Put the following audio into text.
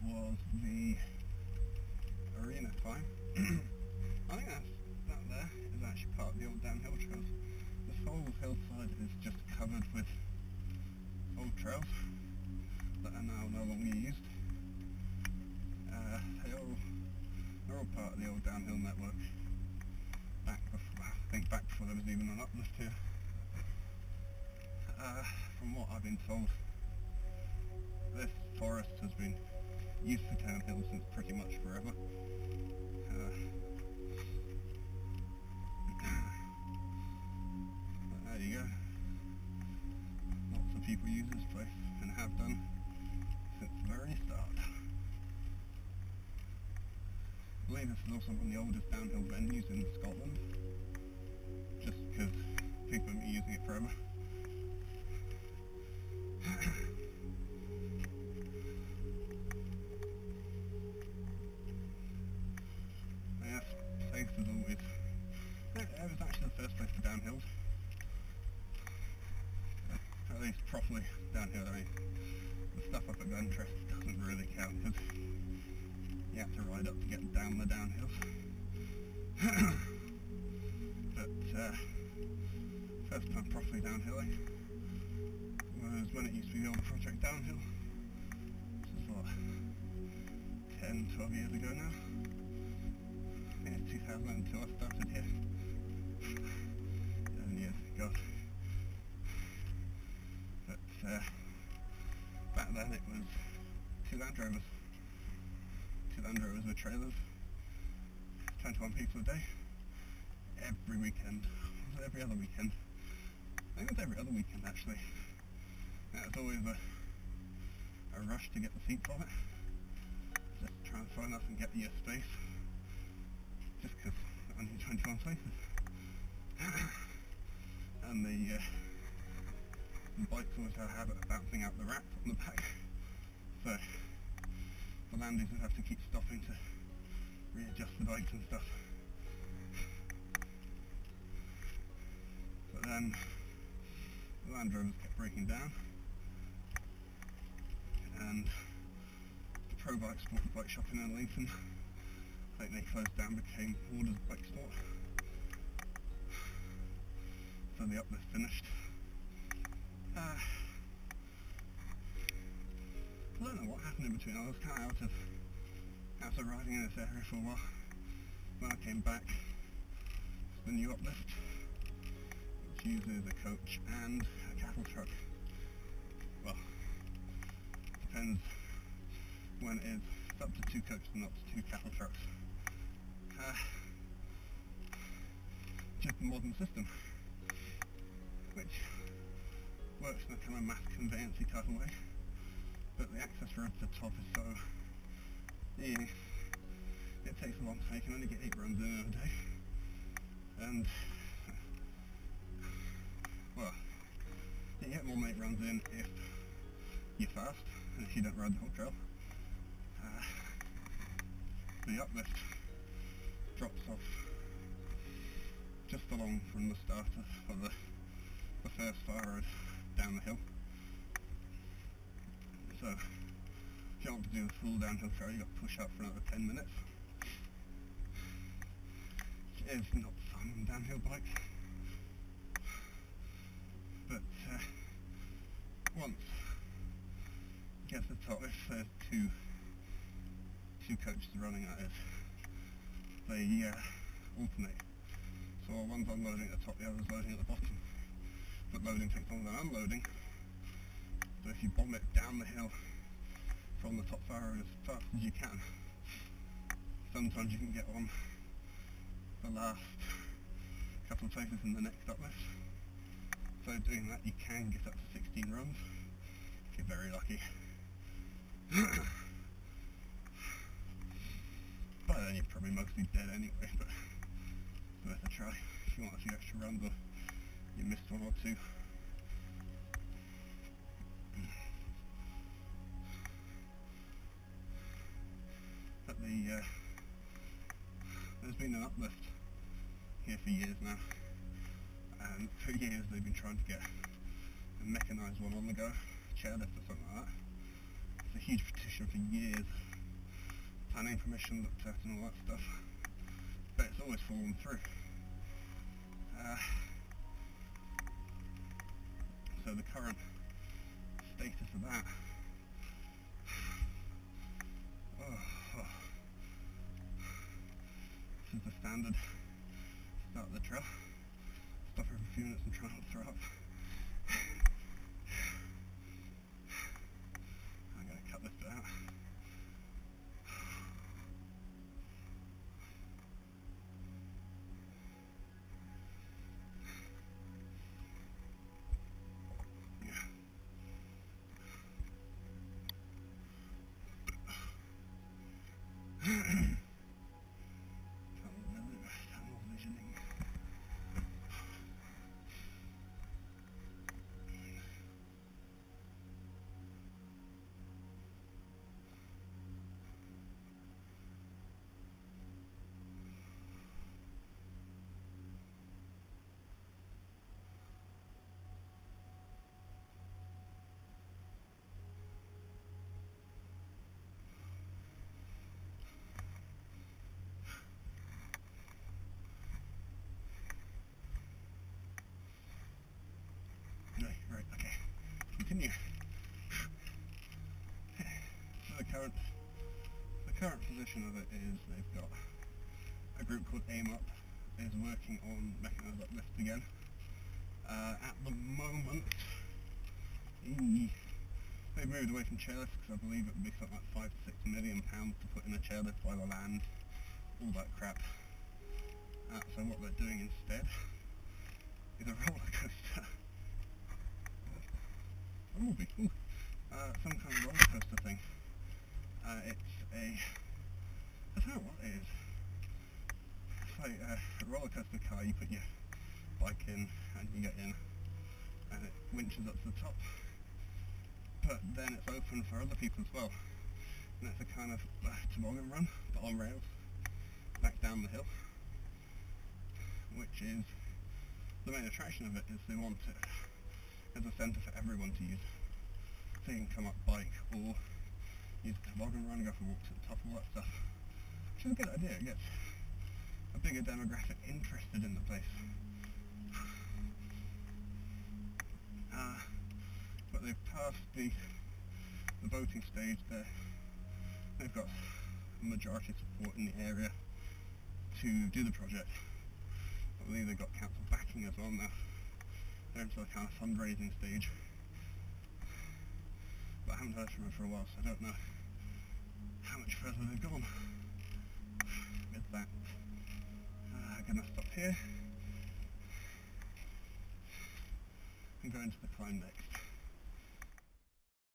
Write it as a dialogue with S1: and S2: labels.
S1: that was the arena climb. I think that there is actually part of the old downhill trails. This whole hillside is just covered with old trails that are now no longer used. They're all part of the old downhill network. I think back before there was even an uplift here. From what I've been told, this forest has been used for downhill since pretty much forever. There you go. Lots of people use this place and have done since the very start. I believe this is also one of the oldest downhill venues in Scotland, just because people have been using it forever. Yes, place is always... It was actually the first place for downhills. At least properly downhill. I mean, the stuff up at Ventress doesn't really count, because you have to ride up to get down the downhills. But first time properly downhilling was when it used to be the old Project Downhill. This is what, 10, 12 years ago now? I think it's 2002 I started here. 11 years, God. But back then it was two Land Rovers. Two Land Rovers with trailers. 21 people a day. Every weekend. Was it every other weekend? I think it was every other weekend actually. It was always a rush to get the seats on it. Just try and find us and get the space. Just because only 21 places. And the bikes always have a habit of bouncing out the rack on the back. So the landers would have to keep stopping to readjust the bikes and stuff. But then the Land Rovers kept breaking down, and the Pro Bike Sport bike shop in Innerleithen, I think they closed down, became Orders Bike Sport. So the uplift finished. I don't know what happened in between. I was kind of out of riding in this area for a while. When I came back, the new uplift, which uses a coach and a cattle truck. Well, depends when it is. It's up to 2 coaches and up to 2 cattle trucks. Just a modern system, which works in a kind of mass conveyancy type of way, but the access road to the top is so... Yeah, it takes a long time. You can only get 8 runs in a day, and well, you get more than 8 runs in if you're fast and if you don't ride the whole trail. The uplift drops off just along from the start of the first fire road down the hill. So if you want to do the full downhill trail, you've got to push up for another 10 minutes. It is not fun on downhill bikes, but once you get to the top, if there's two coaches running at it, they alternate. So one's unloading at the top, the other's loading at the bottom. But loading takes longer than unloading, so if you bomb it down the hill from the top fire road as fast as you can, sometimes you can get on the last couple of places in the next uplift. So doing that, you can get up to 16 runs if you're very lucky. By then you're probably mostly dead anyway, but it's worth a try if you want a few extra runs or you missed one or two. But there's been an uplift here for years now, and for years they've been trying to get a mechanised one on the go, chairlift or something like that. It's a huge petition for years. planning permission looked at and all that stuff, but it's always fallen through. So the current status of that, this is the standard start of the trail, stop every few minutes and try not to throw up. I'm going to cut this bit out. Tunnel visioning. Right, okay. Continue. So the current position of it is they've got a group called Aim Up is working on mechanised uplift again. At the moment, they've moved away from chairlift because I believe it would be something like £5 to £6 million to put in a chairlift by the land, all that crap. So what they're doing instead is a roller coaster. Some kind of roller coaster thing. I don't know what it is. It's like a roller coaster car. You put your bike in and you get in, and it winches up to the top. But then it's open for other people as well. And it's a kind of toboggan run, but on rails, back down the hill. Which is the main attraction of it, is they want it as a centre for everyone to use. So you can come up bike or use a toboggan run, go for walks at the top, all that stuff. Which is a good idea. It gets a bigger demographic interested in the place. But they've passed the voting stage there. They've got majority support in the area to do the project. I believe they've got council backing as well now. They're into the kind of fundraising stage. But I haven't heard from them for a while, so I don't know how much further they've gone with that. I'm going to stop here and go into the climb next.